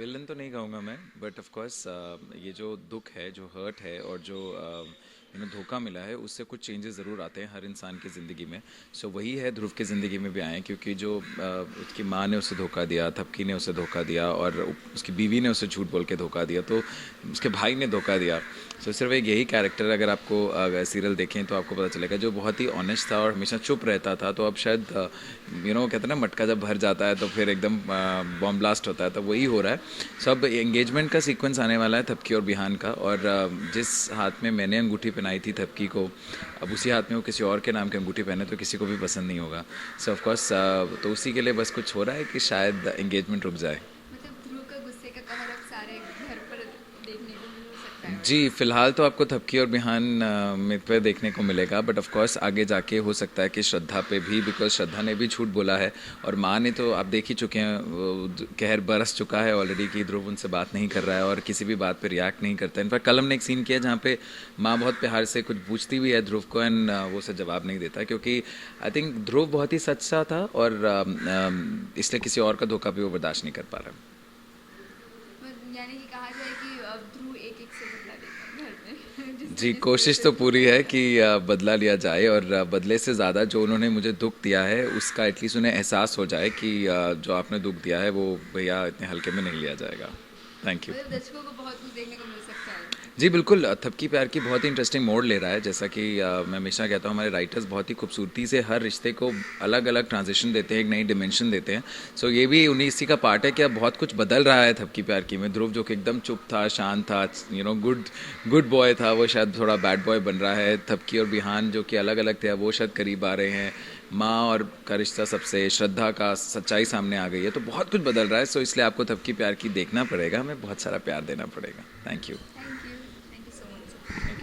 Villain तो नहीं कहूँगा मैं, बट ऑफ कोर्स ये जो दुख है, जो हर्ट है, और जो धोखा मिला है, उससे कुछ चेंजेस ज़रूर आते हैं हर इंसान की ज़िंदगी में। सो वही है, ध्रुव की ज़िंदगी में भी आए हैं, क्योंकि जो उसकी माँ ने उसे धोखा दिया, थपकी ने उसे धोखा दिया, और उसकी बीवी ने उसे झूठ बोल के धोखा दिया, तो उसके भाई ने धोखा दिया। सो सिर्फ एक यही कैरेक्टर, अगर आपको अगर सीरियल देखें तो आपको पता चलेगा, जो बहुत ही ऑनेस्ट था और हमेशा चुप रहता था, तो अब शायद कहते हैं ना, मटका जब भर जाता है तो फिर एकदम बॉम्ब ब्लास्ट होता है, तो वही हो रहा है। सब एंगेजमेंट का सीक्वेंस आने वाला है थपकी और बिहान का, और जिस हाथ में मैंने अंगूठी पहनाई थी थपकी को, अब उसी हाथ में वो किसी और के नाम की अंगूठी पहने तो किसी को भी पसंद नहीं होगा। सो ऑफ कोर्स तो उसी के लिए बस कुछ हो रहा है कि शायद एंगेजमेंट रुक जाए। मतलब ध्रुव का गुस्से का कहर अब सारे घर पर देखने को मिल सकता है जी, मतलब। फिलहाल तो आपको थपकी और बिहान में पे देखने को मिलेगा, बट ऑफ कोर्स आगे जाके हो सकता है कि श्रद्धा पे भी, बिकॉज श्रद्धा ने भी झूठ बोला है, और माँ ने तो आप देख ही चुके हैं, कहर बरस चुका है ऑलरेडी कि ध्रुव उनसे बात नहीं कर रहा है और किसी भी बात पे रिएक्ट नहीं करता है। इनफैक्ट कल हमने एक सीन किया जहाँ पे माँ बहुत प्यार से कुछ पूछती भी है ध्रुव को, एंड वो उसे जवाब नहीं देता, क्योंकि आई थिंक ध्रुव बहुत ही सच्चा था, और इसलिए किसी और का धोखा भी वो बर्दाश्त नहीं कर पा रहा। यानी कि कहा जाए कि अब ध्रुव एक एक से बदला लेता है घर में जिस जी, जिस तरह कोशिश से तो ध्रुव पूरी है रहता कि है। बदला लिया जाए, और बदले से ज़्यादा जो उन्होंने मुझे दुख दिया है उसका एटलीस्ट उन्हें एहसास हो जाए कि जो आपने दुख दिया है वो भैया इतने हल्के में नहीं लिया जाएगा। Thank you. मतलब दर्शकों को बहुत कुछ देखने को मिल सकता है। जी बिल्कुल, थपकी प्यार की बहुत ही इंटरेस्टिंग मोड़ ले रहा है, जैसा कि मैं हमेशा कहता हूँ, हमारे राइटर्स बहुत ही खूबसूरती से हर रिश्ते को अलग अलग ट्रांजिशन देते हैं, एक नई डिमेंशन देते हैं। सो ये भी उन्हीं इसी का पार्ट है कि अब बहुत कुछ बदल रहा है थपकी प्यार की में। ध्रुव जो कि एकदम चुप था, शांत था, गुड गुड बॉय था, वो शायद थोड़ा बैड बॉय बन रहा है। थपकी और बिहान जो कि अलग अलग थे, अब वो शायद करीब आ रहे हैं। माँ और का रिश्ता, सबसे श्रद्धा का सच्चाई सामने आ गई है, तो बहुत कुछ बदल रहा है। सो इसलिए आपको थपकी प्यार की देखना पड़ेगा, हमें बहुत सारा प्यार देना पड़ेगा। Thank you. Thank you so much.